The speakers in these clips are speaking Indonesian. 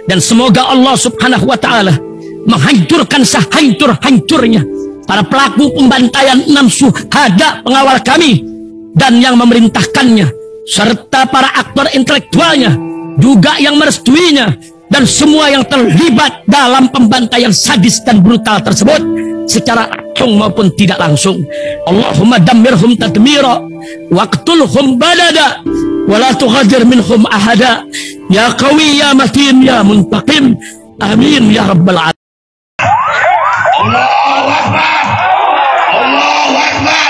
Dan semoga Allah subhanahu wa ta'ala menghancurkan sehancur-hancurnya para pelaku pembantaian 6 syuhada pengawal kami dan yang memerintahkannya, serta para aktor intelektualnya juga yang merestuinya, dan semua yang terlibat dalam pembantaian sadis dan brutal tersebut secara langsung maupun tidak langsung. Allahumma dammirhum tadmira waqtulhum badada wala tughadir minhum ahada ya qawi ya matin ya muntaqim amin ya rabbal alamin. Allahu Akbar, Allahu Akbar.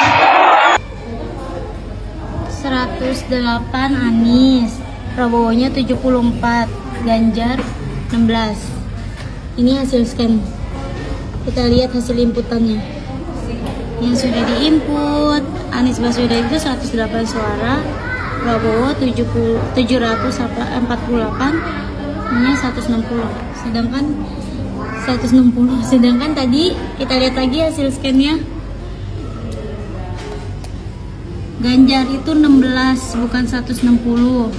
108 Anies, Prabowo-nya 74, Ganjar 16. Ini hasil scan. Kita lihat hasil inputannya. Yang sudah diinput Anies Baswedan itu 108 suara, Prabowo 748, ini 160. Sedangkan tadi kita lihat lagi hasil scan-nya. Ganjar itu 16 bukan 160.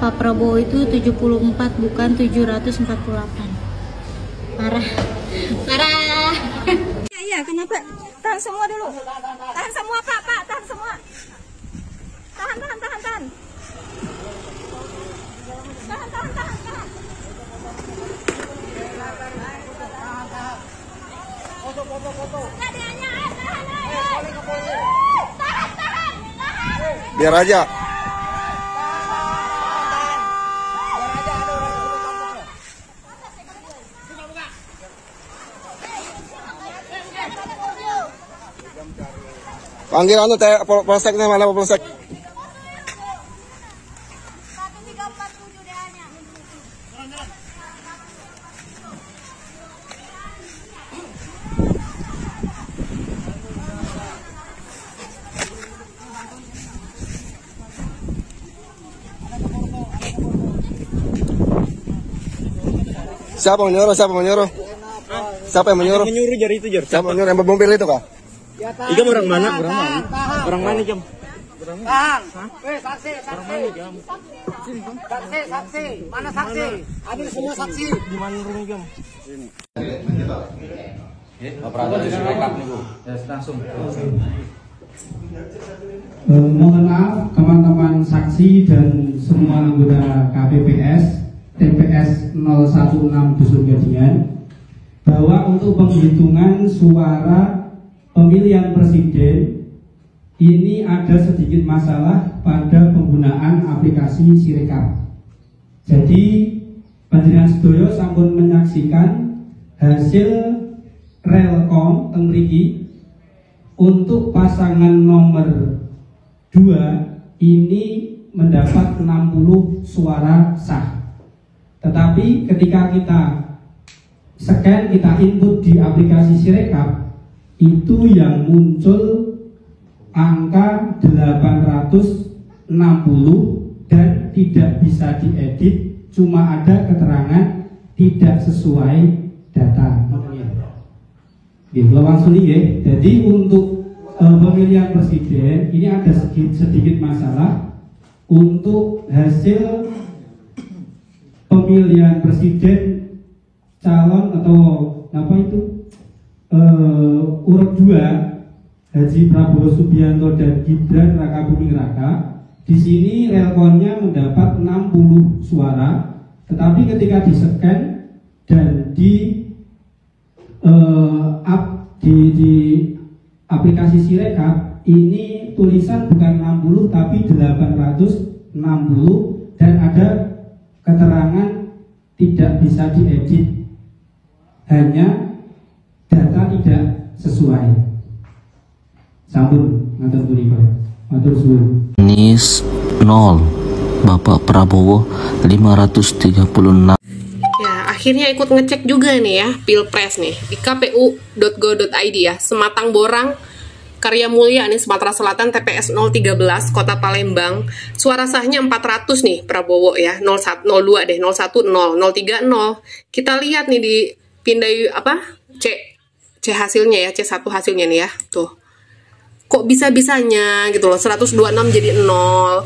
Pak Prabowo itu 74 bukan 748. Parah. Iya, kenapa? Tahan semua dulu. Tahan semua, Pak, tahan semua. Tahan. Tahan. Biar aja. Panggil anu teh polseknya mana polsek? Siapa yang menyuruh? Siapa yang menyuruh? Menyuruh jari itu, Jar. Siapa yang menyuruh? Yang mobil itu kah? Ikan orang mana? Orang mana, Jam? Tahan. Saksi. Saksi. Mana saksi? Ambil semua saksi. Di mana rumah, Jam? Sini. Operator di rekap nih, Bu. Ya, langsung. Mohon maaf teman-teman saksi dan semua anggota KPPS TPS 016 Dusun Gadian, bahwa untuk penghitungan suara pemilihan presiden ini ada sedikit masalah pada penggunaan aplikasi Sirekap. Jadi panjenengan sedaya sampun menyaksikan hasil relkom teng mriki untuk pasangan nomor 2 ini mendapat 60 suara sah. Tetapi ketika kita scan, kita input di aplikasi Sirekap, itu yang muncul angka 860 dan tidak bisa diedit, cuma ada keterangan tidak sesuai data. Langsung ya. Jadi untuk pemilihan presiden ini ada sedikit masalah untuk hasil pemilihan presiden calon atau apa itu urut 2 Haji Prabowo Subianto dan Gibran Rakabuming Raka. Di sini relkonnya mendapat 60 suara, tetapi ketika di-scan dan di aplikasi Sirekap ini tulisan bukan 60 tapi 860 dan ada keterangan tidak bisa diedit, hanya data tidak sesuai. Sampun ngatur punika. Matur suwun. Anies 0, Bapak Prabowo 536. Ya, akhirnya ikut ngecek juga nih ya Pilpres nih di kpu.go.id ya. Sematang Borang, Karya Mulia nih, Sumatera Selatan, TPS 013 Kota Palembang. Suara sahnya 400 nih Prabowo ya. 0102 deh, 01 0, 03 0. Kita lihat nih di pindai apa? C hasilnya ya, C1 hasilnya nih ya. Tuh. Kok bisa-bisanya gitu loh, 126 jadi 0.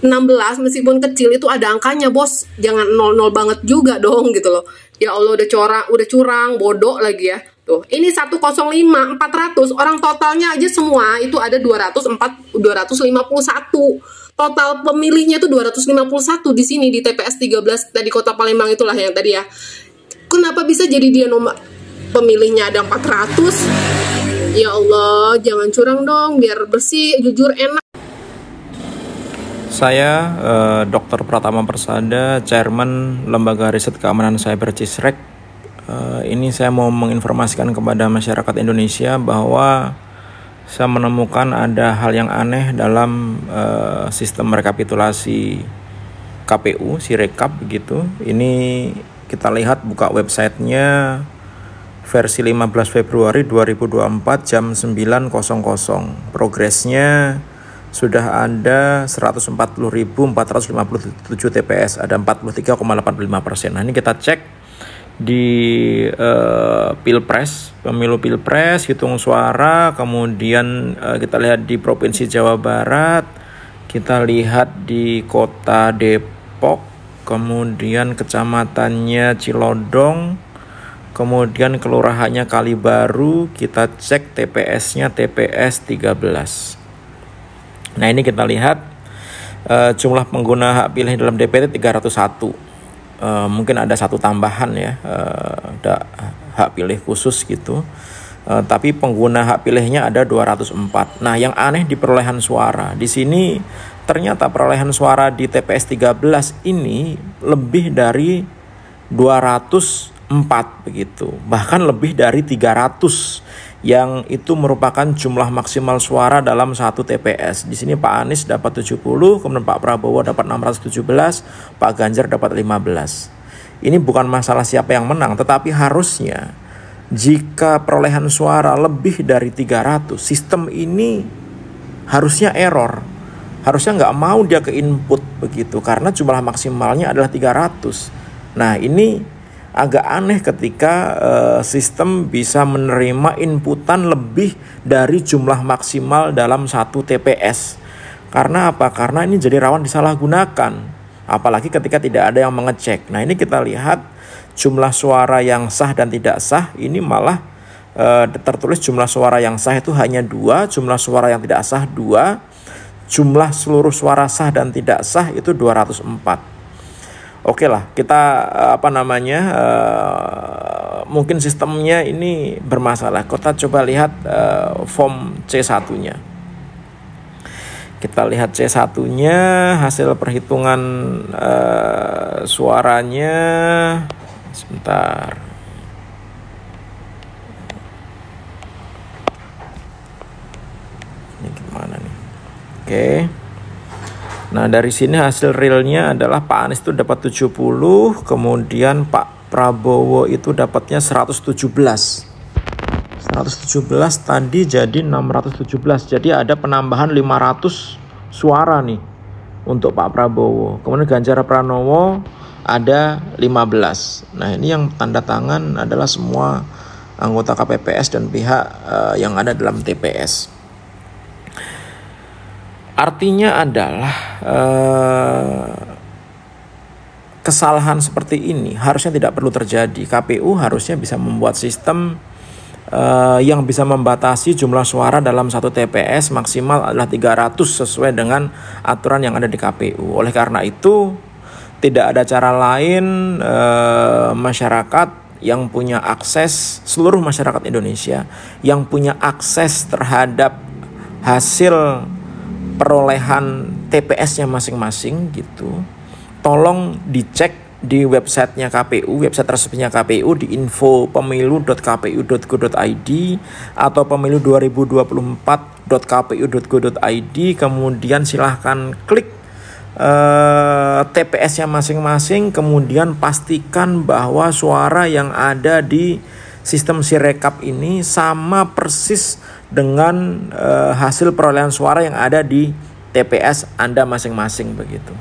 16 meskipun kecil itu ada angkanya, bos. Jangan 00 banget juga dong gitu loh. Ya Allah, udah curang, bodoh lagi ya. Tuh, ini 105 400, orang totalnya aja semua itu ada 251. Total pemilihnya itu 251 di sini di TPS 13 tadi Kota Palembang itulah yang tadi ya. Kenapa bisa jadi dia nomor pemilihnya ada 400? Ya Allah, jangan curang dong, biar bersih, jujur, enak. Saya Dr. Pratama Persada, Chairman Lembaga Riset Keamanan Cyber CISREC. Ini saya mau menginformasikan kepada masyarakat Indonesia bahwa saya menemukan ada hal yang aneh dalam sistem rekapitulasi KPU, Sirekap begitu. Ini kita lihat buka websitenya versi 15 Februari 2024 jam 9.00. Progresnya sudah ada 140.457 TPS, ada 43,85%. Nah, ini kita cek di Pilpres, pemilu Pilpres, hitung suara, kemudian kita lihat di Provinsi Jawa Barat, kita lihat di Kota Depok, kemudian kecamatannya Cilodong, kemudian kelurahannya Kalibaru, kita cek TPS-nya TPS 13. Nah, ini kita lihat jumlah pengguna hak pilih dalam DPT 301. Mungkin ada satu tambahan ya, ada hak pilih khusus gitu. Tapi pengguna hak pilihnya ada 204. Nah, yang aneh di perolehan suara. Di sini ternyata perolehan suara di TPS 13 ini lebih dari 204 begitu. Bahkan lebih dari 300. Yang itu merupakan jumlah maksimal suara dalam satu TPS. Di sini Pak Anies dapat 70, kemudian Pak Prabowo dapat 617, Pak Ganjar dapat 15. Ini bukan masalah siapa yang menang, tetapi harusnya jika perolehan suara lebih dari 300, sistem ini harusnya error. Harusnya nggak mau dia ke input begitu, karena jumlah maksimalnya adalah 300. Nah, ini agak aneh ketika sistem bisa menerima inputan lebih dari jumlah maksimal dalam satu TPS. Karena apa? Karena ini jadi rawan disalahgunakan. Apalagi ketika tidak ada yang mengecek. Nah, ini kita lihat jumlah suara yang sah dan tidak sah. Ini malah tertulis jumlah suara yang sah itu hanya 2, jumlah suara yang tidak sah 2, jumlah seluruh suara sah dan tidak sah itu 204. Oke lah, kita mungkin sistemnya ini bermasalah. Kita coba lihat form C1-nya. Kita lihat C1-nya, hasil perhitungan suaranya. Sebentar. Ini gimana nih? Oke. Nah, dari sini hasil realnya adalah Pak Anies itu dapat 70, kemudian Pak Prabowo itu dapatnya 117. 117 tadi jadi 617. Jadi ada penambahan 500 suara nih untuk Pak Prabowo. Kemudian Ganjar Pranowo ada 15. Nah, ini yang tanda tangan adalah semua anggota KPPS dan pihak yang ada dalam TPS. Artinya adalah kesalahan seperti ini harusnya tidak perlu terjadi. KPU harusnya bisa membuat sistem yang bisa membatasi jumlah suara dalam satu TPS maksimal adalah 300 sesuai dengan aturan yang ada di KPU. Oleh karena itu tidak ada cara lain masyarakat yang punya akses, seluruh masyarakat Indonesia yang punya akses terhadap hasil perolehan TPS-nya masing-masing gitu, tolong dicek di websitenya KPU, website resminya KPU di info.pemilu.kpu.go.id atau pemilu2024.kpu.go.id. Kemudian silahkan klik TPS-nya masing-masing, kemudian pastikan bahwa suara yang ada di sistem Sirekap ini sama persis dengan hasil perolehan suara yang ada di TPS Anda masing-masing begitu.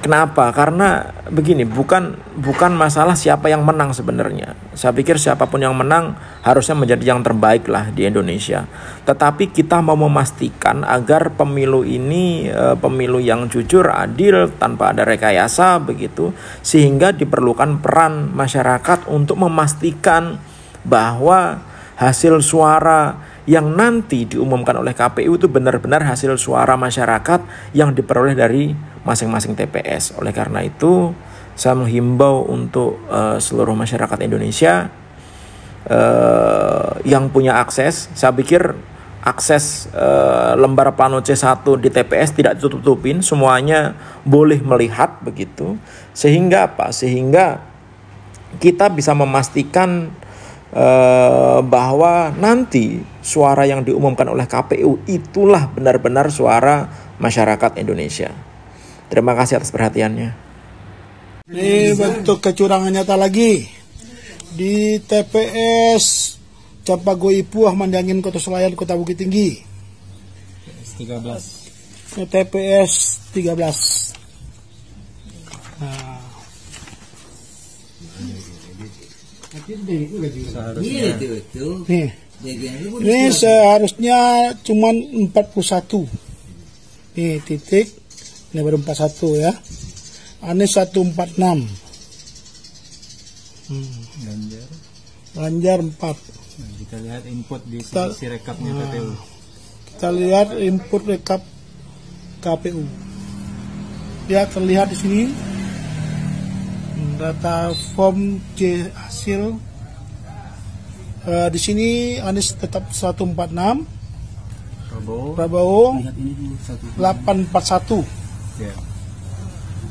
Kenapa? Karena begini, bukan masalah siapa yang menang sebenarnya. Saya pikir siapapun yang menang harusnya menjadi yang terbaik lah di Indonesia. Tetapi kita mau memastikan agar pemilu ini pemilu yang jujur, adil, tanpa ada rekayasa begitu, sehingga diperlukan peran masyarakat untuk memastikan bahwa hasil suara yang nanti diumumkan oleh KPU itu benar-benar hasil suara masyarakat yang diperoleh dari masing-masing TPS. Oleh karena itu, saya menghimbau untuk seluruh masyarakat Indonesia yang punya akses. Saya pikir akses lembar plano C1 di TPS tidak ditutup-tutupin, semuanya boleh melihat begitu. Sehingga apa? Sehingga kita bisa memastikan bahwa nanti suara yang diumumkan oleh KPU itulah benar-benar suara masyarakat Indonesia. Terima kasih atas perhatiannya. Ini bentuk kecurangan nyata lagi di TPS Campago Ipu Ahmad Yangin Kota Selayar Kota Bukit Tinggi. TPS 13. Nah. Nih, ini seharusnya cuma 41. Nih titik, ini baru 41 ya. Anies 146. Ganjar 4. Nah, kita lihat input di sisi rekapnya KPU. Kita lihat input rekap KPU. Dia terlihat di sini. Data form C hasil di sini Anies tetap 146, Prabowo 841. Ya.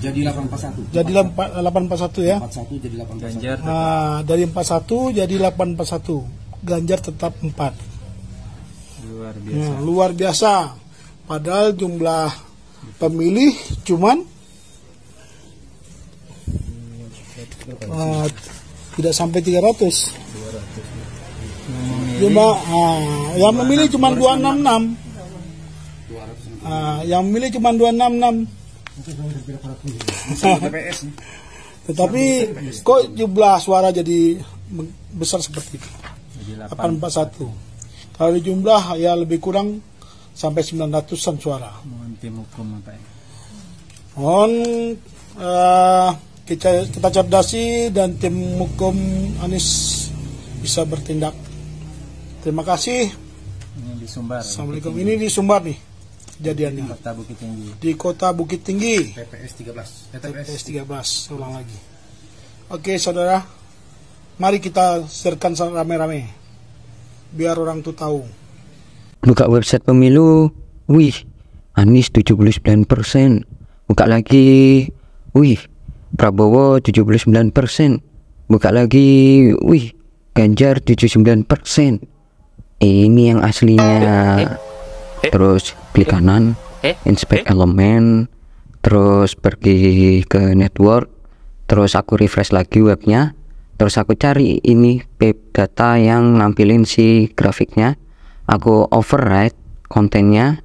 Jadi 841. Jadi 841 ya. 41 jadi 841. Ganjar tetap. Nah, dari 41 jadi 841. Ganjar tetap 4. Luar biasa. Nah, luar biasa. Padahal jumlah pemilih cuman tidak sampai 300. Yang memilih cuma 266. Yang memilih cuma 266. Tetapi kok jumlah suara jadi besar seperti itu? 841. Kalau di jumlah ya lebih kurang sampai 900-an suara. Mohon tim hukum apa ya? Mohon kita cerdasi dan tim hukum Anies bisa bertindak. Terima kasih. Ini di Sumbar. Assalamualaikum. Ini di Sumbar nih kejadiannya. Kota Bukit Tinggi. Di Kota Bukit Tinggi. TPS 13. TPS 13. Ulang lagi. Oke, saudara. Mari kita sharekan rame-rame. Biar orang tuh tahu. Buka website pemilu. Wih, Anies 79%. Buka lagi. Wih, Prabowo 79%. Buka lagi. Wih, Ganjar 79%. Ini yang aslinya. Terus klik kanan, inspect elemen, terus pergi ke network, terus aku refresh lagi webnya, terus aku cari ini web data yang nampilin si grafiknya, aku override kontennya,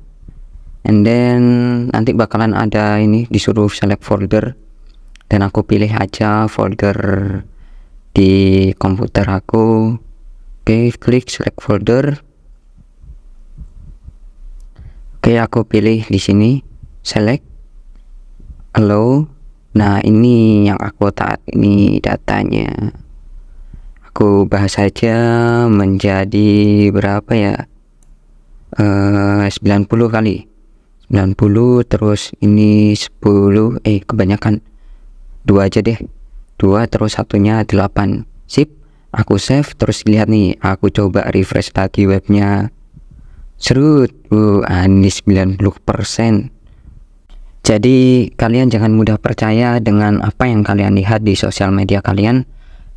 and then nanti bakalan ada ini disuruh select folder, dan aku pilih aja folder di komputer aku. Oke, klik select folder. Oke, aku pilih di sini select allow. Nah, ini yang aku taat, ini datanya. Aku bahas saja menjadi berapa ya? 90 kali 90, terus ini 10, kebanyakan 2 aja deh, 2 terus satunya 8. Sip, aku save. Terus lihat nih, aku coba refresh lagi webnya. Serut, Anies 90%. Jadi kalian jangan mudah percaya dengan apa yang kalian lihat di sosial media kalian.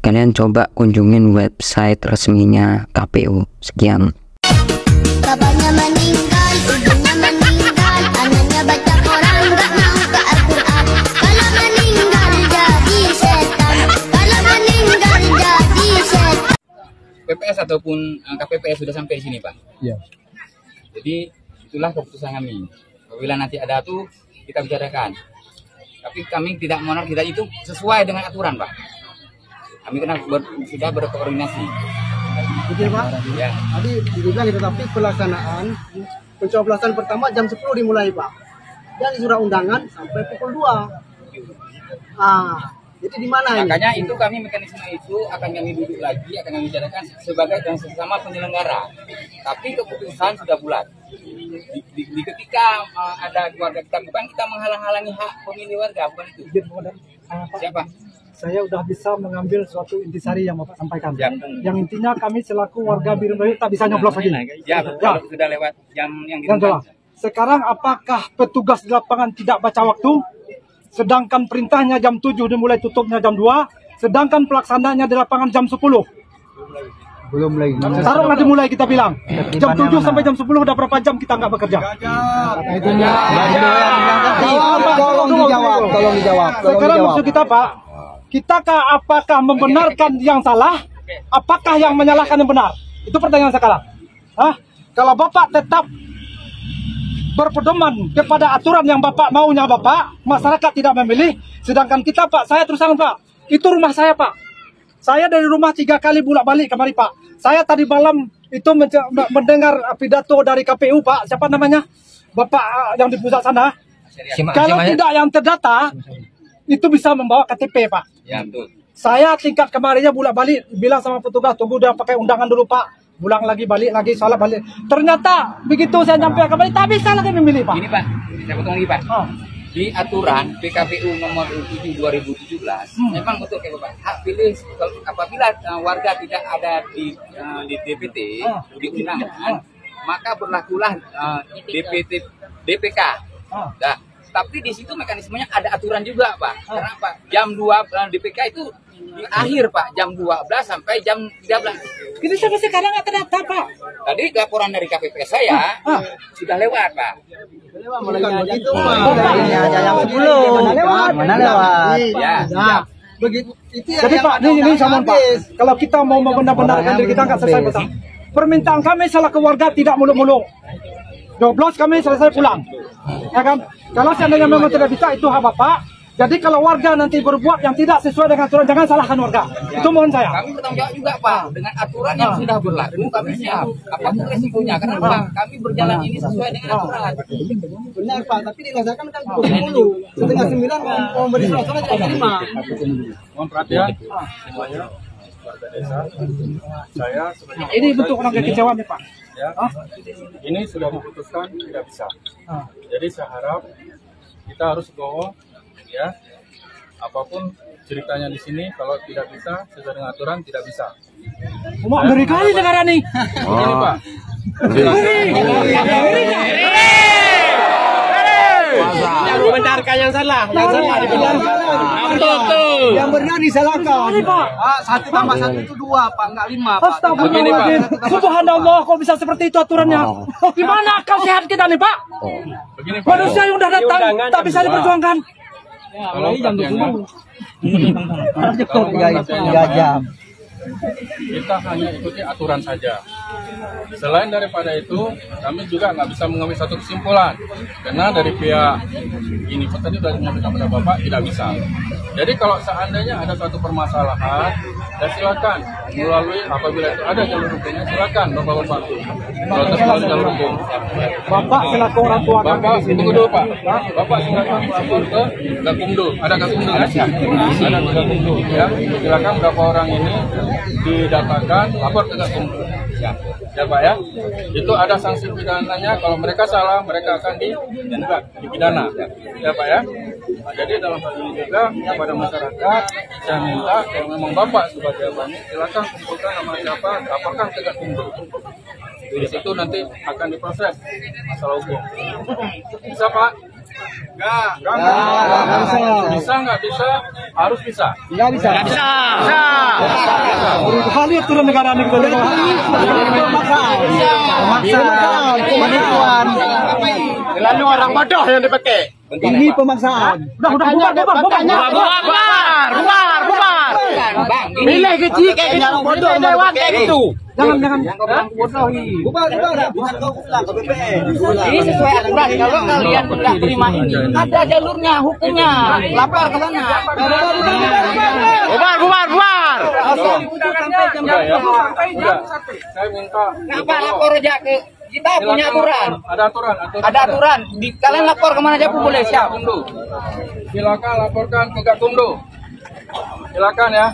Kalian coba kunjungin website resminya KPU. Sekian. Bapaknya meninggal, ibunya meninggal, anaknya baca Quran, gak mau ke Al-Quran. Kalau meninggal jadi setan, kalau meninggal jadi setan. PPS ataupun KPPS sudah sampai di sini, Pak. Iya. Jadi itulah keputusan kami. Apabila nanti ada tuh kita bicarakan. Tapi kami tidak menolak, kita itu sesuai dengan aturan, Pak. Kami sudah berkoordinasi. Betul, Pak? Ya. Tadi dibilang gitu, tapi pelaksanaan pencoblosan pertama jam 10 dimulai, Pak. Dan surat undangan sampai pukul 2. Jadi di mana ini? Makanya itu kami mekanisme itu akan kami duduk lagi, akan kami bicarakan sebagai dan sesama penyelenggara. Tapi keputusan sudah bulat. Di ketika ada keluarga kita, bukan kita menghalang-halangi hak pemilih warga, bukan itu. Siapa? Saya udah bisa mengambil suatu intisari yang Bapak sampaikan. Ya. Yang intinya kami selaku warga Biren Bayu tak bisa nyoblos lagi. Ya, betul. Sudah lewat jam yang ditentukan. Sekarang apakah petugas di lapangan tidak baca waktu? Sedangkan perintahnya jam 7 dimulai tutupnya jam 2, sedangkan pelaksananya di lapangan jam 10. Belum lagi. Taruhlah dimulai kita bilang. Jam 7 sampai jam 10 udah berapa jam kita nggak bekerja? Tolong dijawab. Sekarang maksud kita, Pak, apakah membenarkan yang salah? Apakah yang menyalahkan yang benar? Itu pertanyaan sekarang. Kalau Bapak tetap berpedoman kepada aturan yang Bapak maunya Bapak, masyarakat tidak memilih, sedangkan kita, Pak, saya terus terang, Pak, itu rumah saya, Pak. Saya dari rumah 3 kali bolak-balik kemari, Pak. Saya tadi malam itu mendengar pidato dari KPU, Pak. Siapa namanya? Bapak yang di pusat sana. Kalau tidak yang terdata, itu bisa membawa KTP, Pak. Ya, betul. Saya tingkat kemarinnya bolak-balik, bilang sama petugas, tunggu dia pakai undangan dulu, Pak. Pulang lagi, balik lagi, salah balik. Ternyata begitu saya nyampe kembali, tak bisa lagi memilih, Pak. Ini, Pak, saya potong lagi, Pak. Di aturan PKPU nomor 7 2017, memang betul kayak Bapak, hak pilih apabila warga tidak ada di DPT, di undangan, maka berlakulah DPK. Nah, tapi di situ mekanismenya ada aturan juga, Pak. Karena Pak, jam 2 DPK itu di akhir, Pak, jam 12 sampai jam 13. Ini sampai sekarang nggak terdata, Pak. Tadi laporan dari KPP saya sudah lewat, Pak. Begitu, Pak. Mana lewat? Ya. Begitu. Jadi, Pak, ini sama, Pak. Kalau kita mau membenar-benarkan diri kita nggak selesai, Pak. Permintaan kami salah keluarga tidak muluk-muluk. 12 kami selesai pulang. Ya kan? Kalau seandainya memang tidak bisa, itu hak Bapak. Jadi kalau warga nanti berbuat yang tidak sesuai dengan aturan, jangan salahkan warga. Ya. Itu mohon saya. Kami bertanggung jawab juga, Pak, dengan aturan yang sudah berlaku. Kami siap. Apapun resikonya, karena Pak, kami berjalan ini sesuai dengan aturan. Benar, Pak, tapi dilaksanakan kan pukul 10. Setengah 9 mau beri suasana tidak terima. Mohon perhatian semuanya, warga desa. Saya sebagai ini bentuk orang kekecewaan nih, Pak. Ya, ini sudah memutuskan tidak bisa. Jadi saya harap kita harus go, ya. Apapun ceritanya di sini, kalau tidak bisa sesuai dengan aturan tidak bisa. Mau ngeri kali negara nih. Ini, Pak. Yang membenarkan yang salah, yang benar disalahkan. Pak. 1 tambah 1 itu 2, Pak, enggak 5, Pak. Astagfirullahaladzim. Subhanallah, kok bisa seperti itu aturannya? Gimana akal sehat kita nih, Pak? Manusia yang udah datang tak bisa diperjuangkan. Kalau jam 20. Cukup 3 jam. Kita hanya ikuti aturan saja. Selain daripada itu, kami juga nggak bisa mengambil satu kesimpulan, karena dari pihak ini pun tadi sudah menyampaikan kepada Bapak tidak bisa. Jadi kalau seandainya ada suatu permasalahan, ya silakan melalui apabila itu ada jalur hukumnya, silakan Bapak bantu. Protes melalui jalur hukum. Bapak selaku orang tua Bapak tunggu dulu, Pak. Bapak silakan melapor ke Gakumdu. Ada Gakumdu kan? Ada Gakumdu. Ya, silakan berapa orang ini didatakan, lapor ke Gakumdu. Ya, Pak, ya. Itu ada sanksi pidananya. Kalau mereka salah, mereka akan dipidana. Ya, Pak, ya. Nah, jadi dalam hal ini juga kepada masyarakat, saya minta kalau memang Bapak sebagai abang ini, silakan kumpulkan nama siapa, laporkan ke Gakumdu. Di situ nanti akan diproses masalah hukum. Bisa, Pak? Enggak. Bisa nggak bisa? Harus bisa. Nggak bisa. Kali aturan negara ini kita pemaksaan. Lalu orang bodoh yang dipakai. Ini pemaksaan. Udah bubar. Bukan, Bang. Milih kecil kayak gitu, bodoh lewat kayak gitu. Jangan. Yang kau bilang bodohi. Bukan kau ulang ke BPN. Ini sesuai aturan. Kalau kalian tidak terima ini, ada jalurnya, hukumnya. Lapor ke sana. Bubar. Saya minta. Kenapa lapor aja ke kita punya aturan. Ada aturan. Kalian lapor kemana aja pun boleh, siap. Silakan laporkan ke Gakumdu. Silakan ya.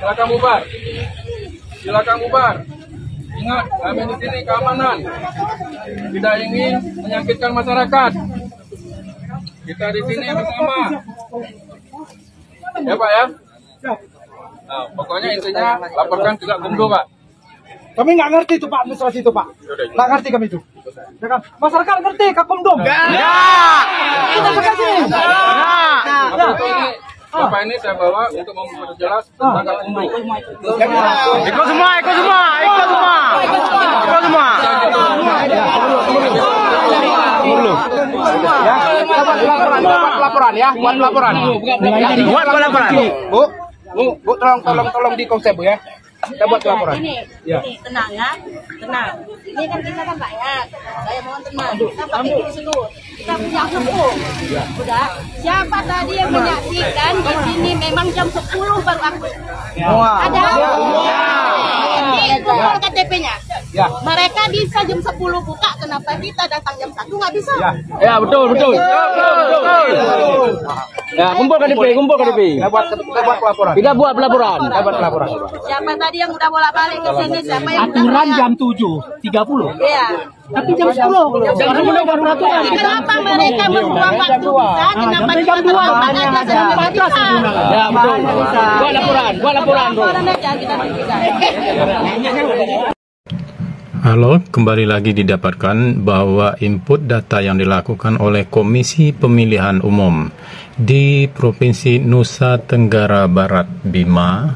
Silakan bubar. Ingat, kami di sini keamanan. Tidak ingin menyakitkan masyarakat. Kita di sini bersama. Ya Pak ya. Nah, pokoknya intinya laporkan ke Gakumdu Pak. Kami nggak ngerti itu Pak, administrasi itu Pak. Nggak ngerti kami itu. Ya kan? Masyarakat ngerti Gakumdu. Terima kasih. Bapak ini saya bawa untuk memperjelas tentang Gakumdu. Ikut semua. Buat laporan ya, buat laporan. Bu, tolong di konsep Bu ya. Kita buat laporan. Ini tenang ya, tenang. Ini kan kita kan rakyat, saya mohon tenang. Kita pakai dulu, kita punya hukum. Udah, siapa tadi yang menyaksikan di sini memang jam 10 baru aku. Ada? Ini kumpul KTP-nya. Mereka bisa jam 10 buka, kenapa kita datang jam 1 nggak bisa? Ya betul. Ya kumpul KTP. Kita buat laporan. Kita buat laporan. Siapa tadi yang udah bolak-balik ke sini? Siapa yang aturan jam 7.30. Iya. Tapi jam 10. Sekarang udah baru aturan. Kenapa mereka membuang waktu kita? Kenapa jam 2 aja sebelum kita? Ya betul. Buat laporan. Aja kita tunjukkan. Halo, kembali lagi didapatkan bahwa input data yang dilakukan oleh Komisi Pemilihan Umum di Provinsi Nusa Tenggara Barat Bima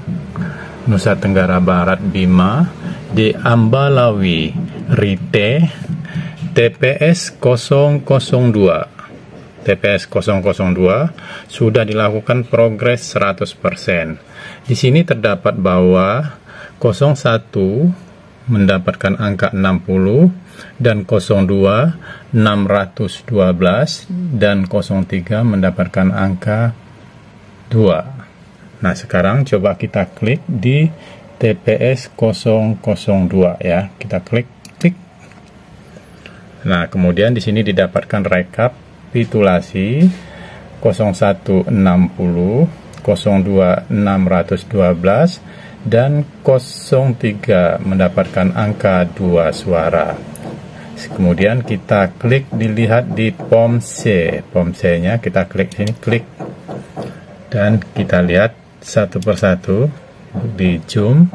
di Ambalawi Rite TPS 002 sudah dilakukan progres 100%. Di sini terdapat bahwa 01 mendapatkan angka 60 dan 02 612 dan 03 mendapatkan angka 2. Nah, sekarang coba kita klik di TPS 002 ya. Kita klik. Nah, kemudian di sini didapatkan rekapitulasi 0160, 02 612 dan 03 mendapatkan angka 2 suara. Kemudian kita klik dilihat di POM C-nya kita klik sini, dan kita lihat satu persatu di zoom.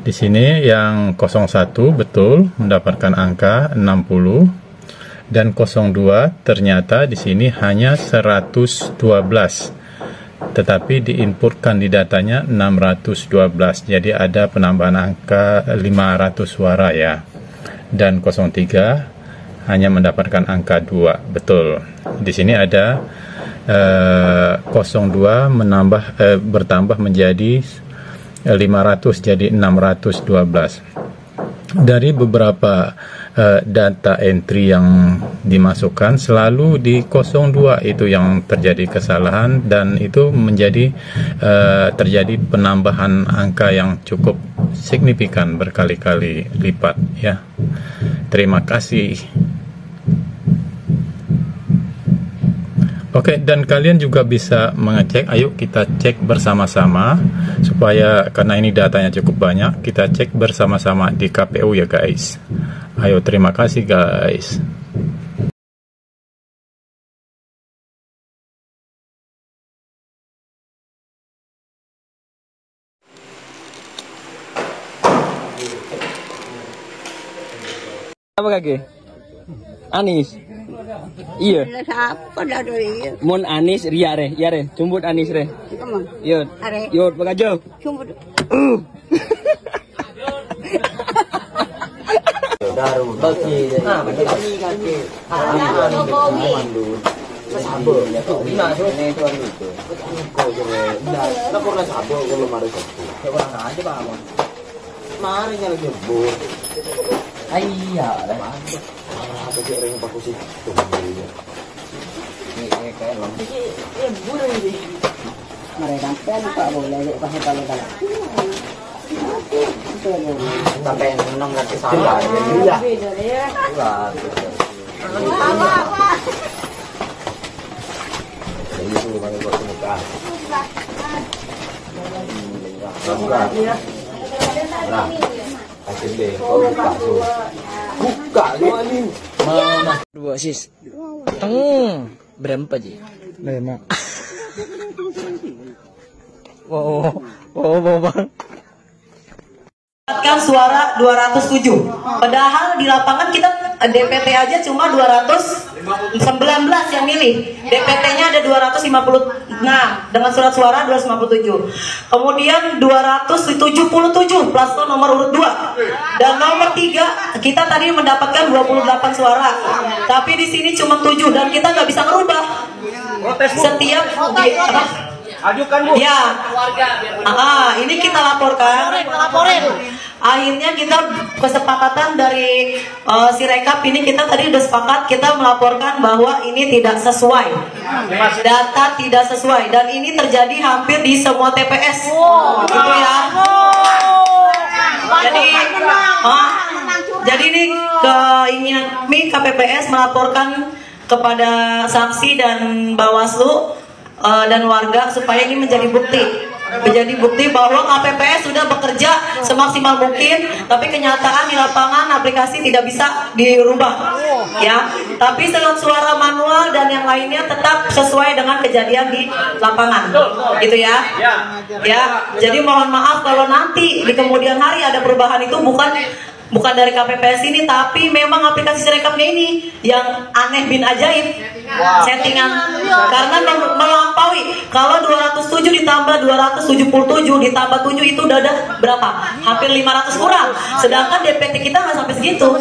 Di sini yang 01 betul mendapatkan angka 60 dan 02 ternyata di sini hanya 112. Tetapi diinputkan di datanya 612, jadi ada penambahan angka 500 suara ya. Dan 03 hanya mendapatkan angka 2, betul. Di sini ada 02 bertambah menjadi 500, jadi 612. Dari beberapa data entry yang dimasukkan, selalu di 02 itu yang terjadi kesalahan, dan itu menjadi terjadi penambahan angka yang cukup signifikan berkali-kali lipat ya. Terima kasih. Oke, dan kalian juga bisa mengecek. Ayo kita cek bersama-sama supaya, karena ini datanya cukup banyak, kita cek bersama-sama di KPU ya guys. Ayo, terima kasih guys. Apa kaki? Anis. Iya. Apa dah dari? Mon Anis Ria re, ya re. Cumbut Anis re. Yod. Yod bagajo. Cumbut. Daru bagi. Kaki. Jokowi. Sabar ya tuh. Bina so ne tuan itu. Kau je. Lapor lah sabar kalau marah. Kurang aja Pak. Mari nyala jebur. Iya, ada mantap. Apa sih orang yang pakai sih? Ini kayak lom. Jebur ini. Mereka kan Pak boleh pakai kalau-kalau. Sampai nong ngerti salah. Iya. Wah. Itu bang buat muka. Nah, kasih deh. Buka dua nih. Mana? Dua sis. Berapa sih? 5. Wow, bang. Mendapatkan suara 207. Padahal di lapangan kita DPT aja cuma 219 yang milih. DPT-nya ada 256 dengan surat suara 257. Kemudian 277 paslon nomor urut 2. Dan nomor 3 kita tadi mendapatkan 28 suara. Tapi di sini cuma 7 dan kita nggak bisa merubah. Setiap ajukan Bu. Ya. Ini kita laporkan. Akhirnya kita kesepakatan dari Sirekap ini kita tadi udah sepakat kita melaporkan bahwa ini tidak sesuai. Data tidak sesuai dan ini terjadi hampir di semua TPS. Gitu ya. Jadi ini keinginan kami KPPS melaporkan kepada saksi dan Bawaslu dan warga supaya ini menjadi bukti bahwa KPPS sudah bekerja semaksimal mungkin, tapi kenyataan di lapangan aplikasi tidak bisa dirubah ya, tapi suara manual dan yang lainnya tetap sesuai dengan kejadian di lapangan gitu ya. Jadi mohon maaf kalau nanti di kemudian hari ada perubahan itu bukan dari KPPS ini, tapi memang aplikasi Sirekapnya ini yang aneh bin ajaib settingan karena melampaui. Kalau 207 ditambah 277 ditambah 7 itu udah ada berapa? Hampir 500 kurang. Sedangkan DPT kita nggak sampai segitu.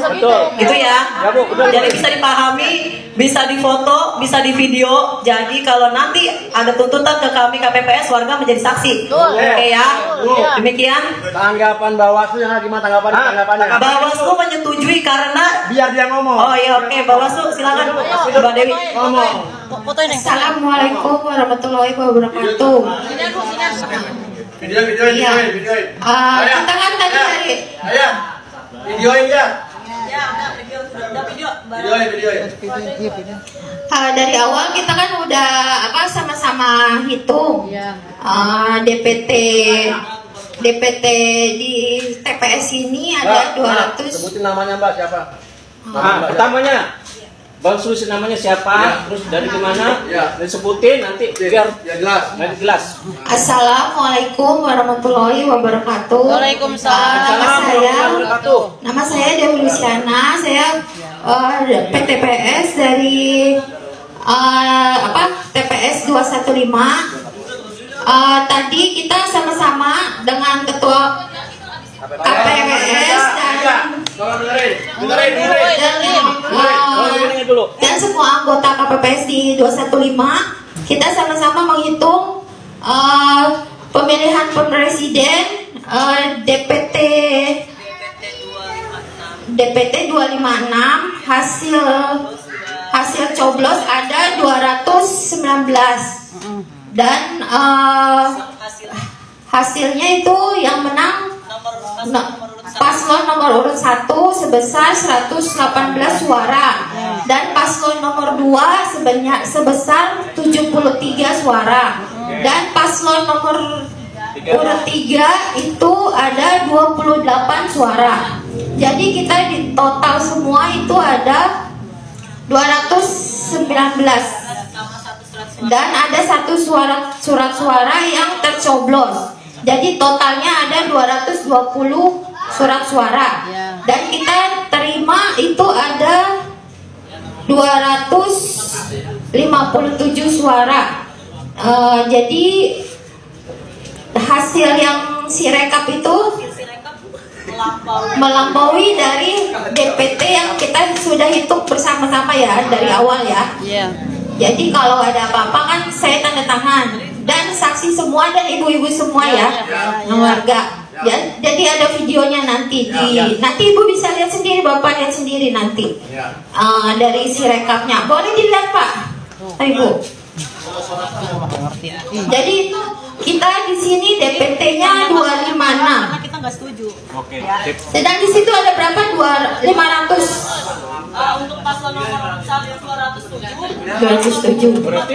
Gitu ya. Jadi bisa dipahami, bisa difoto, bisa di video. Jadi kalau nanti ada tuntutan ke kami KPPS, warga menjadi saksi. Oke ya. Demikian. Tanggapan Bawaslu yang gimana tanggapannya? Bawaslu menyetujui karena biar dia ngomong. Oh iya, oke. Bawaslu silakan Mbak Dewi ngomong. Assalamualaikum warahmatullahi wabarakatuh. Video. Kita kan tadi dari Videoin ya. Dari awal kita kan udah sama-sama hitung DPT di TPS ini ada 200. Sebutin namanya Mbak siapa? Pertamanya Bang Sulis namanya siapa? Terus dari mana? Disebutin nanti biar jelas. Assalamualaikum warahmatullahi wabarakatuh. Waalaikumsalam. Nama saya Dewi Luciana. Saya PTPS dari TPS 215. Tadi kita sama-sama dengan ketua KPPS dan semua anggota KPPS di 215 kita sama-sama menghitung pemilihan presiden DPT 256 hasil coblos ada 219 dan hasilnya itu yang menang paslon nomor urut 1 sebesar 118 suara dan paslon nomor 2 sebesar 73 suara dan paslon nomor urut 3 itu ada 28 suara. Jadi kita di total semua itu ada 219 dan ada satu surat suara yang tercoblos. Jadi totalnya ada 220 surat suara dan kita terima itu ada 257 suara. Jadi hasil yang Sirekap itu melampaui dari DPT yang kita sudah hitung bersama-sama ya dari awal ya. Jadi kalau ada apa-apa kan saya tanda tangan. dan saksi semua dan ibu-ibu semua ya, warga. Ya, jadi ada videonya nanti nanti ibu bisa lihat sendiri, bapak lihat sendiri nanti dari isi rekapnya. Boleh dilihat pak, ibu. Jadi kita di sini DPT-nya 256. Kita nggak setuju. Oke. Sedang di situ ada berapa? 500. Untuk paslon nomor 207. 207. Berarti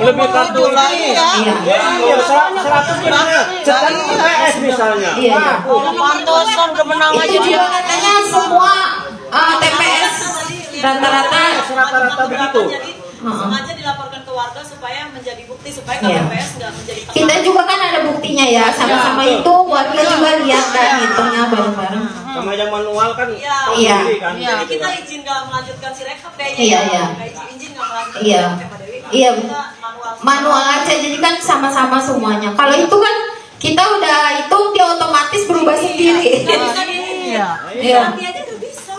lebih kartu lagi. Iya. 100 TPS misalnya. Iya. Pantesan kemenangan itu juga katanya semua TPS rata-rata begitu. Sengaja dilaporkan ke warga supaya menjadi bukti, supaya KPPS nggak menjadi persoalan. kita juga kan ada buktinya ya, sama-sama itu warga juga lihat kan hitungnya bareng-bareng. Sama yang manual kan. Iya. Jadi kita izin nggak melanjutkan si rekap kayaknya. Iya. Izin nggak melanjutkan. Iya. Iya. Manual aja, jadi kan sama-sama semuanya. Kalau itu kan kita udah hitung, dia otomatis berubah sendiri. Iya. Tapi aja udah bisa.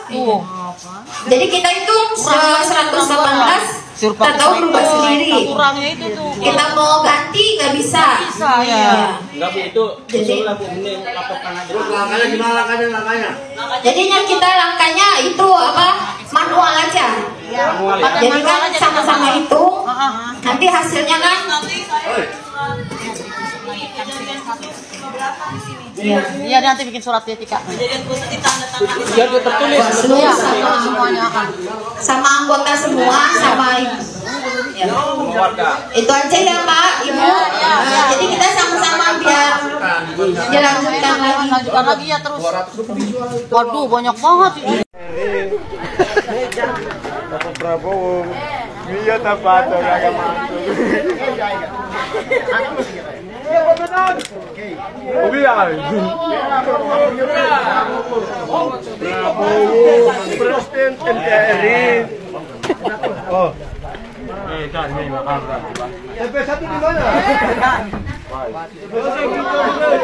Jadi kita hitung 118. Kita tahu berubah sendiri. Kurangnya itu tuh. Kita mau ganti nggak bisa. Ya. Enggak Bu, itu usulan Bu, ini laporkan aja. Langkahnya gimana langkahnya? Jadinya kita langkahnya itu apa? Manual aja. Jadi kan sama-sama hitung. Nanti hasilnya kan. Iya, nanti bikin surat etika. Kejadian khusus ditandatangani. Biar dia tertulis. Iya, semuanya sama anggota semua, sama ibu. Ya. Itu aja ya Pak, Ibu. Jadi kita sama-sama biar dilanjutkan lagi. Lanjutkan lagi ya terus. Waduh, banyak banget ini. Bapak Prabowo, iya tepat agak masuk. Prabowo, Presiden NKRI. Oh. TP1 di mana?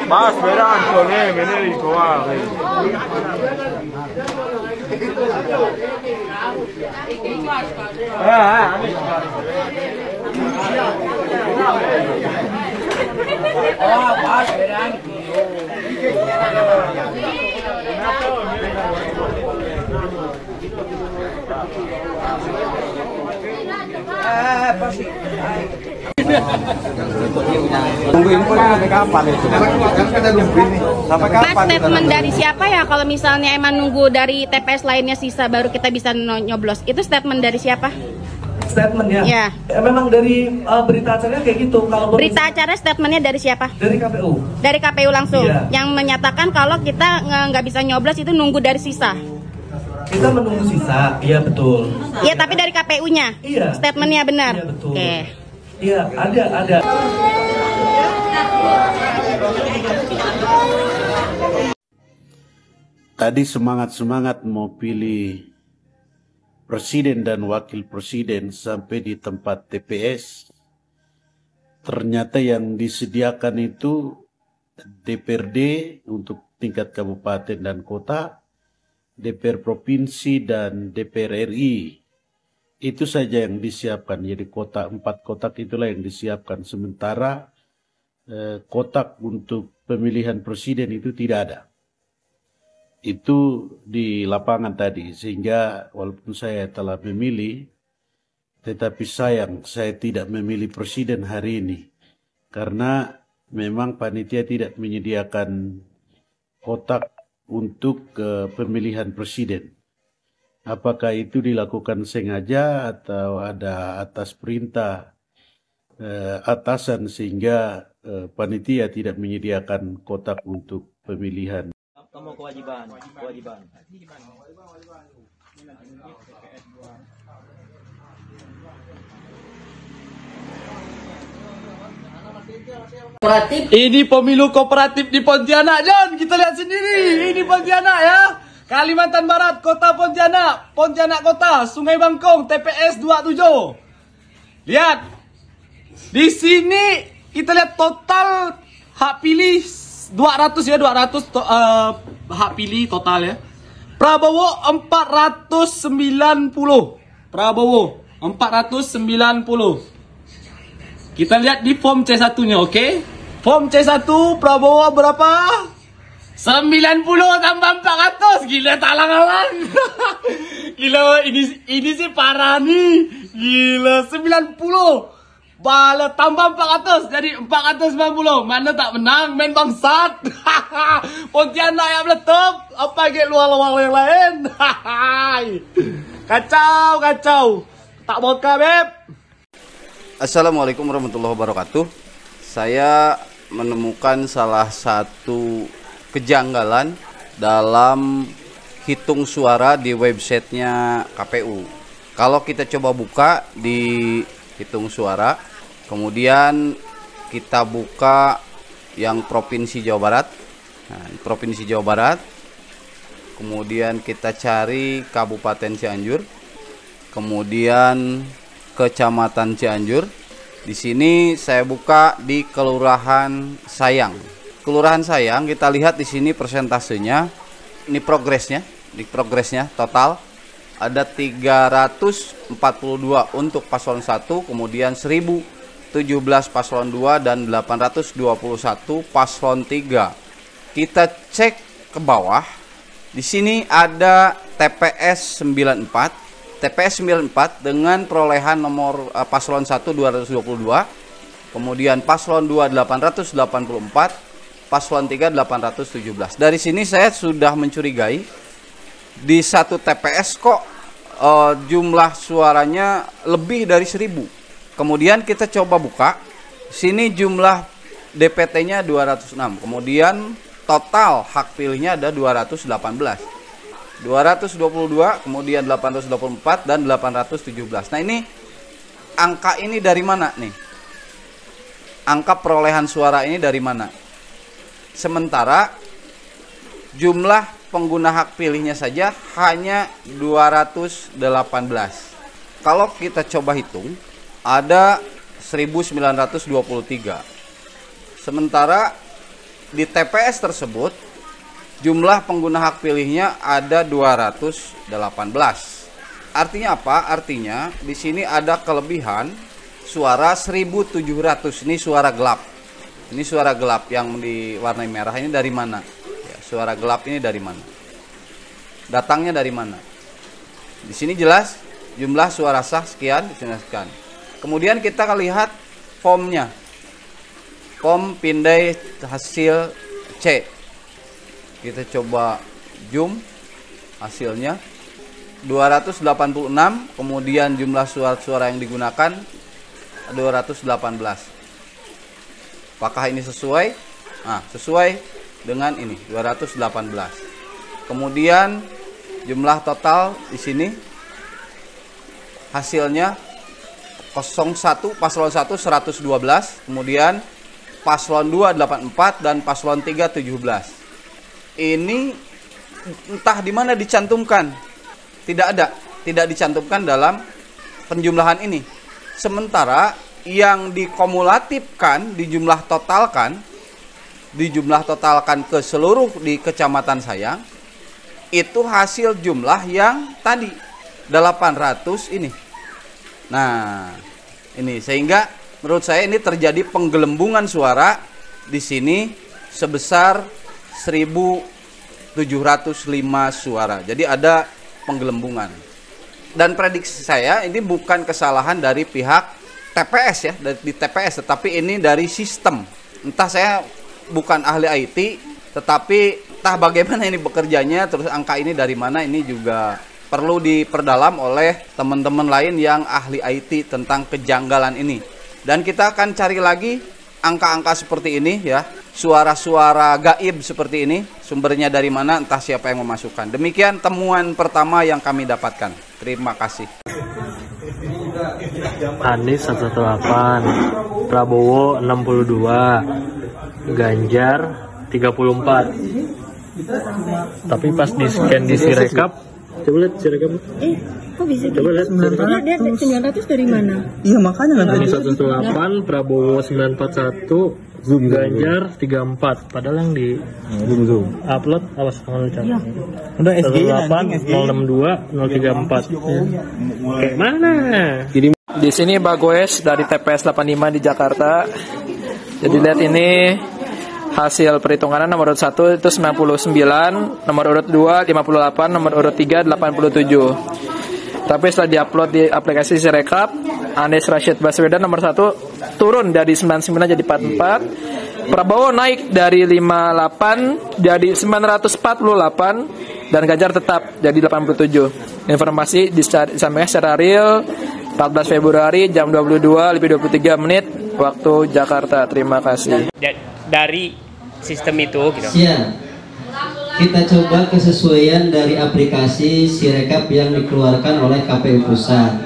Mas, verán con él, Benedico, Mas, verán. Tungguin sampai kapan itu? Sampai kapan? Pak, statement dari siapa ya kalau misalnya emang nunggu dari TPS lainnya sisa baru kita bisa nyoblos? Itu statement dari siapa? Statementnya? Ya. Memang dari berita acaranya kayak gitu. Kalau berita acara statementnya dari siapa? Dari KPU. Dari KPU langsung? Iya. Yang menyatakan kalau kita nggak bisa nyoblos itu nunggu dari sisa? Kita menunggu sisa, iya betul. Iya, tapi dari KPU-nya? Iya. Statementnya benar? Iya betul. Oke. Iya, ada. Tadi semangat-semangat mau pilih presiden dan wakil presiden sampai di tempat TPS. Ternyata yang disediakan itu DPRD untuk tingkat kabupaten dan kota, DPR provinsi dan DPR RI. Itu saja yang disiapkan. Jadi 4 kotak itulah yang disiapkan. Sementara kotak untuk pemilihan presiden itu tidak ada. Itu di lapangan tadi. Sehingga walaupun saya telah memilih, tetapi sayang saya tidak memilih presiden hari ini. Karena memang panitia tidak menyediakan kotak untuk pemilihan presiden. Apakah itu dilakukan sengaja atau ada atas perintah atasan sehingga panitia tidak menyediakan kotak untuk pemilihan. Kamu kewajiban. Ini pemilu kooperatif di Pontianak, John. Kita lihat sendiri. Ini Pontianak ya. Kalimantan Barat, Kota Pontianak. Pontianak Kota, Sungai Bangkong, TPS 27. Lihat. Di sini kita lihat total hak pilih 200 ya, 200 hak pilih total ya. Prabowo 490. Prabowo 490. Kita lihat di form C1-nya, oke? Form C1 Prabowo berapa? 90 tambah 400. Gila, talang-alang. Gila, ini sih parah nih. Gila, 90. Bala tambah 400 jadi 490. Mana tak menang, main bangsat. Pontianak yang meletup. Apa kayak luar-luar yang lain? Kacau. Tak boka, Beb. Assalamualaikum warahmatullahi wabarakatuh. Saya menemukan salah satu kejanggalan dalam hitung suara di websitenya KPU. Kalau kita coba buka di hitung suara, kemudian kita buka yang Provinsi Jawa Barat. Nah, Provinsi Jawa Barat. Kemudian kita cari Kabupaten Cianjur. Kemudian Kecamatan Cianjur. Di sini saya buka di Kelurahan Sayang. Kelurahan Sayang, kita lihat di sini persentasenya. Ini progresnya, total ada 342 untuk paslon 1, kemudian 1017 paslon 2 dan 821 paslon 3. Kita cek ke bawah. Di sini ada TPS 94. TPS 94 dengan perolehan nomor paslon 1 222, kemudian paslon 2 884, paslon 3 817. Dari sini saya sudah mencurigai di satu TPS kok jumlah suaranya lebih dari 1000. Kemudian kita coba buka. Sini jumlah DPT-nya 206. Kemudian total hak pilihnya ada 218. 222, kemudian 824 dan 817. Nah, ini angka ini dari mana nih? Angka perolehan suara ini dari mana? Sementara jumlah pengguna hak pilihnya saja hanya 218. Kalau kita coba hitung, ada 1923. Sementara di TPS tersebut jumlah pengguna hak pilihnya ada 218. Artinya apa? Artinya di sini ada kelebihan suara 1700. Ini suara gelap. Ini suara gelap yang diwarnai merah ini dari mana? Suara gelap ini dari mana? Datangnya dari mana? Di sini jelas jumlah suara sah sekian, sekian. Kemudian kita lihat formnya. Form pindai hasil C. Kita coba zoom hasilnya. 286, kemudian jumlah suara-suara yang digunakan 218. Apakah ini sesuai? Nah, sesuai dengan ini 218. Kemudian jumlah total di sini hasilnya 01 paslon 1 112, kemudian paslon 2 84 dan paslon 3 17. Ini entah di mana dicantumkan. Tidak dicantumkan dalam penjumlahan ini. Sementara yang dikumulatifkan, dijumlah totalkan ke seluruh di Kecamatan Sayang, itu hasil jumlah yang tadi 800 ini. Nah, ini sehingga menurut saya ini terjadi penggelembungan suara di sini sebesar 1705 suara. Jadi ada penggelembungan. Dan prediksi saya ini bukan kesalahan dari pihak TPS ya, di TPS, tetapi ini dari sistem. Entah, saya bukan ahli IT, tetapi entah bagaimana ini bekerjanya, terus angka ini dari mana, ini juga perlu diperdalam oleh teman-teman lain yang ahli IT tentang kejanggalan ini. Dan kita akan cari lagi angka-angka seperti ini ya, suara-suara gaib seperti ini, sumbernya dari mana, entah siapa yang memasukkan. Demikian temuan pertama yang kami dapatkan. Terima kasih. Anies 118, Prabowo 62, Ganjar 34. Tapi pas di scan di Sirekap, coba lihat Sirekap. Kok bisa coba lihat Sirekap. Dia 900 dari mana? Iya makanya nanti 118, Prabowo 941, Ganjar 34. Padahal yang di upload awas jangan lupa. Ya. Udah SG 108 062 034. Kayak mana? Kirim Di sini Bagoes dari TPS 85 di Jakarta. Jadi lihat ini hasil perhitungan nomor urut 1 itu 99, nomor urut 2 58, nomor urut 3 87. Tapi setelah diupload di aplikasi Sirekap, Anies Rashid Baswedan nomor 1 turun dari 99 jadi 44. Prabowo naik dari 58 jadi 948 dan Ganjar tetap jadi 87. Informasi disampaikan secara real 14 Februari jam 22:23 waktu Jakarta. Terima kasih. Dari sistem itu gitu. Siap. Kita coba kesesuaian dari aplikasi Sirekap yang dikeluarkan oleh KPU Pusat.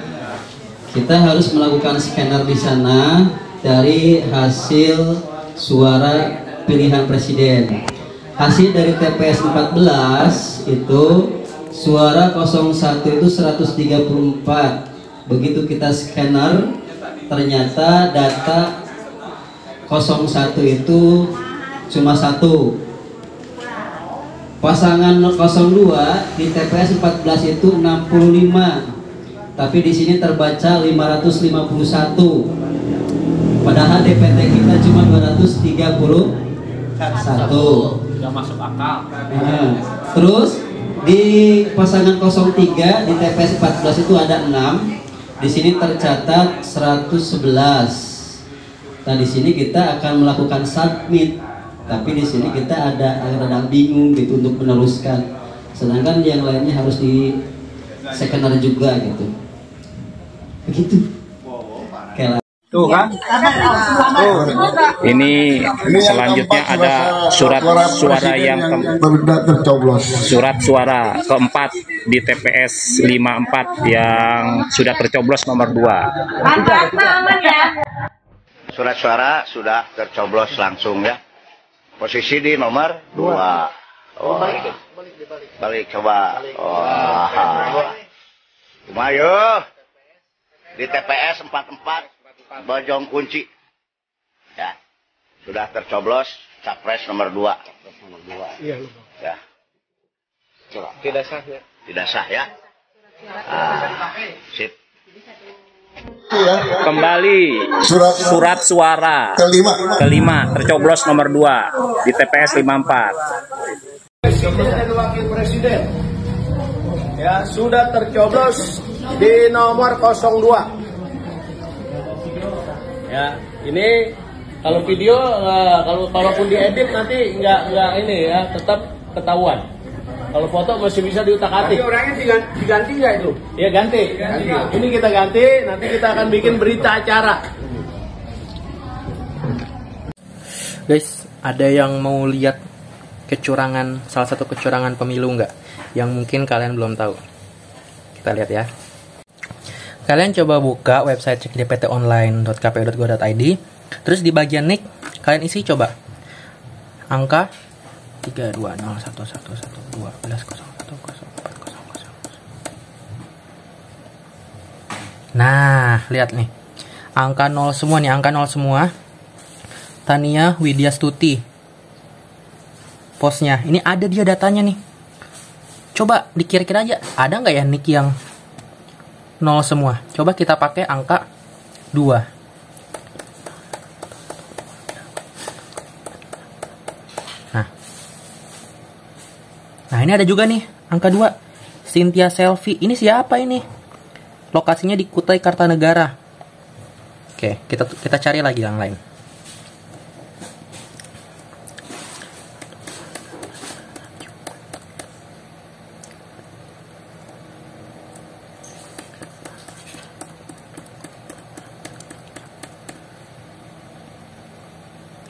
Kita harus melakukan scanner di sana dari hasil suara pilihan presiden. Hasil dari TPS 14 itu suara 01 itu 134. Begitu kita scanner, ternyata data 01 itu cuma 1. Pasangan 02 di TPS 14 itu 65. Tapi di sini terbaca 551. Padahal DPT kita cuma 231. Nggak masuk akal. Terus di pasangan 03 di TPS 14 itu ada 6. Di sini tercatat 111. Nah, di sini kita akan melakukan submit. Tapi di sini kita ada bingung gitu untuk meneruskan. Sedangkan yang lainnya harus di scanner juga gitu. Begitu. Tuh kan? Tuh. Ini selanjutnya ada surat suara yang surat suara keempat di TPS 54 yang sudah tercoblos nomor 2. Surat suara sudah tercoblos langsung ya. Posisi di nomor 2. Oh. Balik coba. Ayo. Di TPS 44 Bojong Kunci. Ya. Sudah tercoblos capres nomor 2. Iya, ya. Coba. Tidak sah ya. Tidak sah ya. Sip. Kembali surat suara kelima tercoblos nomor 2 di TPS 54. Presiden dan wakil presiden ya sudah tercoblos di nomor 02. Ya, ini kalau video kalaupun diedit nanti nggak ini ya, tetap ketahuan. Kalau foto masih bisa diutak-atik. Tapi orangnya diganti nggak itu? Ya ganti. Ini kita ganti, nanti kita akan bikin berita acara. Guys, ada yang mau lihat kecurangan, salah satu kecurangan pemilu nggak? Yang mungkin kalian belum tahu. Kita lihat ya. Kalian coba buka website cekdptonline.kpu.go.id. Terus di bagian nick kalian isi coba angka 320111112. Nah, lihat nih. Angka 0 semua nih, angka 0 semua. Tania Widya Stuti. Postnya, ini ada dia datanya nih. Coba dikira-kira aja, ada nggak ya nick yang 0 semua? Coba kita pakai angka 2. Nah, ini ada juga nih, angka 2. Cynthia Selfie. Ini siapa ini? Lokasinya di Kutai Kartanegara. Oke, kita cari lagi yang lain.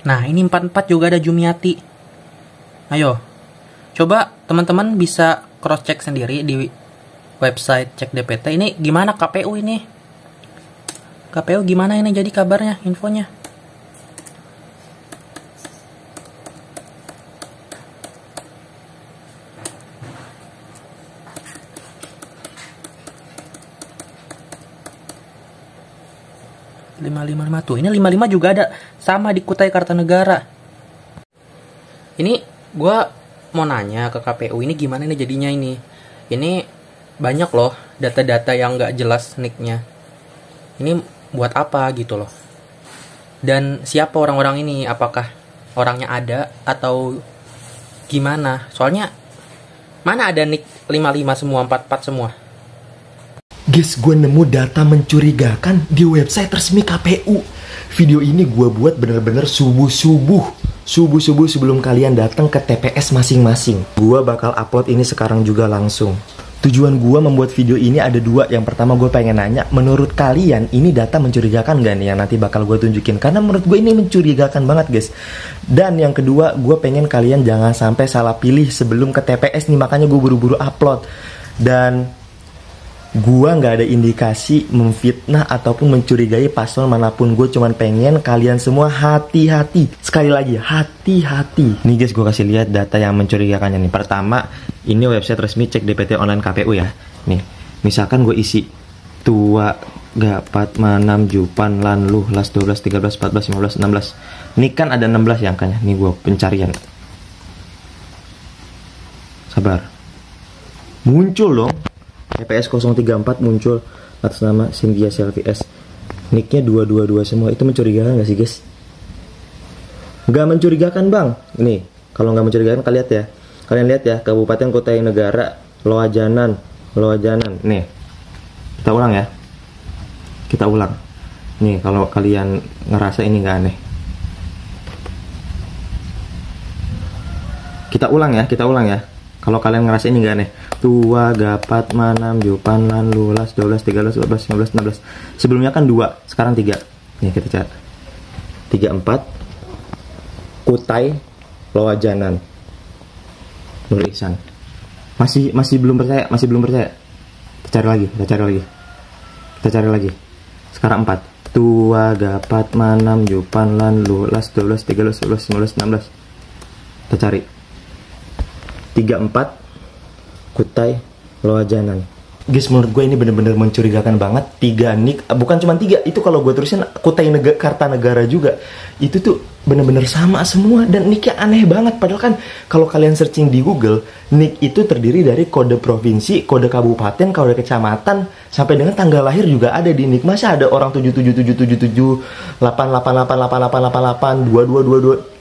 Nah, ini 44 juga ada Jumiati. Ayo. Coba teman-teman bisa cross check sendiri di website Cek DPT. Ini gimana KPU ini? KPU gimana ini jadi kabarnya, infonya? tuh. Ini 55 juga ada sama di Kutai Kartanegara. Ini gua mau nanya ke KPU, ini gimana nih jadinya ini? Ini banyak loh data-data yang nggak jelas nicknya. ini buat apa gitu loh. Dan siapa orang-orang ini? Apakah orangnya ada atau gimana? Soalnya mana ada nick 55 semua, 44 semua. Guys, gue nemu data mencurigakan di website resmi KPU. Video ini gue buat bener-bener subuh-subuh sebelum kalian datang ke TPS masing-masing. Gue bakal upload ini sekarang juga langsung. Tujuan gue membuat video ini ada dua. Yang pertama gue pengen nanya, menurut kalian ini data mencurigakan gak nih yang nanti bakal gue tunjukin? Karena menurut gue ini mencurigakan banget guys. Dan yang kedua, gue pengen kalian jangan sampai salah pilih sebelum ke TPS nih. Makanya gue buru-buru upload. Dan gua nggak ada indikasi memfitnah ataupun mencurigai paslon manapun. Gue cuman pengen kalian semua hati-hati. Sekali lagi, hati-hati. Nih guys, gue kasih lihat data yang mencurigakannya nih. Pertama, ini website resmi cek DPT online KPU ya. Nih, misalkan gue isi tua, gapat, manam, jupan, lanluh, las 12, 13, 14, 15, 16. Ini kan ada 16 ya angkanya. Nih gue pencarian. Sabar. Muncul dong. TPS 034 muncul atas nama Cynthia Selvi S. Nicknya 222 semua. Itu mencurigakan gak sih guys? Gak mencurigakan bang. Ini kalau gak mencurigakan kalian lihat ya. Kalian lihat ya, Kabupaten Kota Negara, Loajanan. Nih, kita ulang ya. Kita ulang. Nih kalau kalian ngerasa ini gak aneh, kita ulang ya. Kalau kalian ngerasa ini gak aneh. Tua, gapat, manam, jupan, lanlu, las 12, 13, 14, 15, 16. Sebelumnya kan 2, sekarang 3. Nih kita cari 34 Kutai Loajanan Nur Ihsan. Masih belum percaya? Kita cari lagi. Sekarang 4. Tua, gapat, manam, jupan, lanlu, las 12, 13, 14, 15, 16. Kita cari 34 Kutai Loajanan. Guys, menurut gue ini bener-bener mencurigakan banget. 3 nick, bukan cuma 3. Itu kalau gue terusin Kutai Kartanegara juga. Itu tuh bener-bener sama semua. Dan nicknya aneh banget. Padahal kan kalau kalian searching di Google, nick itu terdiri dari kode provinsi, kode kabupaten, kode kecamatan, sampai dengan tanggal lahir juga ada di nick. Masa ada orang 777777 88888888 2222.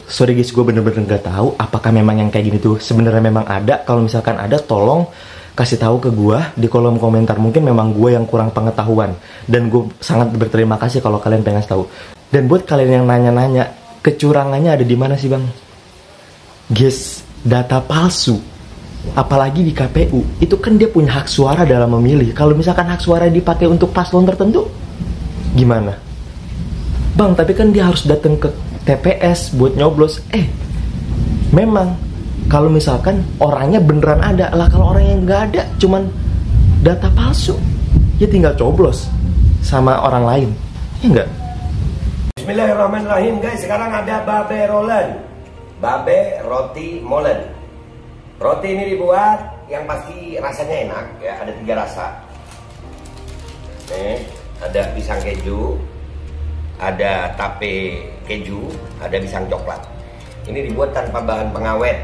Sorry guys, gue bener-bener gak tahu apakah memang yang kayak gini tuh sebenarnya memang ada. Kalau misalkan ada, tolong kasih tahu ke gue di kolom komentar. Mungkin memang gue yang kurang pengetahuan, dan gue sangat berterima kasih kalau kalian pengen tahu. Dan buat kalian yang nanya-nanya, kecurangannya ada di mana sih bang? Guys, data palsu, apalagi di KPU, itu kan dia punya hak suara dalam memilih. Kalau misalkan hak suara dipakai untuk paslon tertentu, gimana? Bang, tapi kan dia harus datang ke TPS buat nyoblos. Memang kalau misalkan orangnya beneran ada lah. Kalau orangnya nggak ada, cuman data palsu, ya tinggal coblos sama orang lain, ya enggak? Bismillahirrahmanirrahim guys. Sekarang ada babe rolen, babe roti molen. Roti ini dibuat yang pasti rasanya enak ya. Ada 3 rasa. Nih, ada pisang keju, ada tape keju, ada pisang coklat. Ini dibuat tanpa bahan pengawet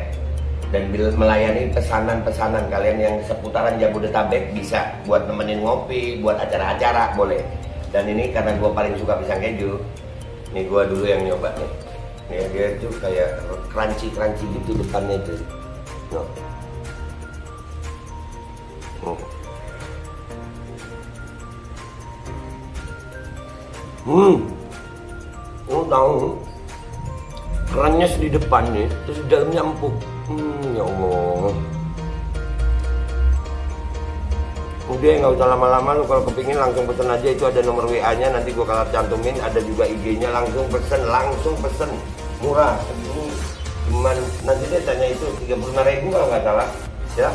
dan melayani pesanan-pesanan kalian yang seputaran Jabodetabek. Bisa buat nemenin ngopi, buat acara-acara boleh. Dan ini karena gue paling suka pisang keju, nih gue dulu yang nyoba nih. Nih dia itu kayak crunchy gitu depannya itu. Tahu kerannya di depan nih, terus di dalamnya empuk. Ya Allah. Udah nggak usah lama-lama, lu kalau kepingin langsung pesen aja. Itu ada nomor WA-nya, nanti gua kalau cantumin. Ada juga IG-nya, langsung pesen. Murah, segini cuman nanti dia tanya itu 35.000 kalau nggak salah ya.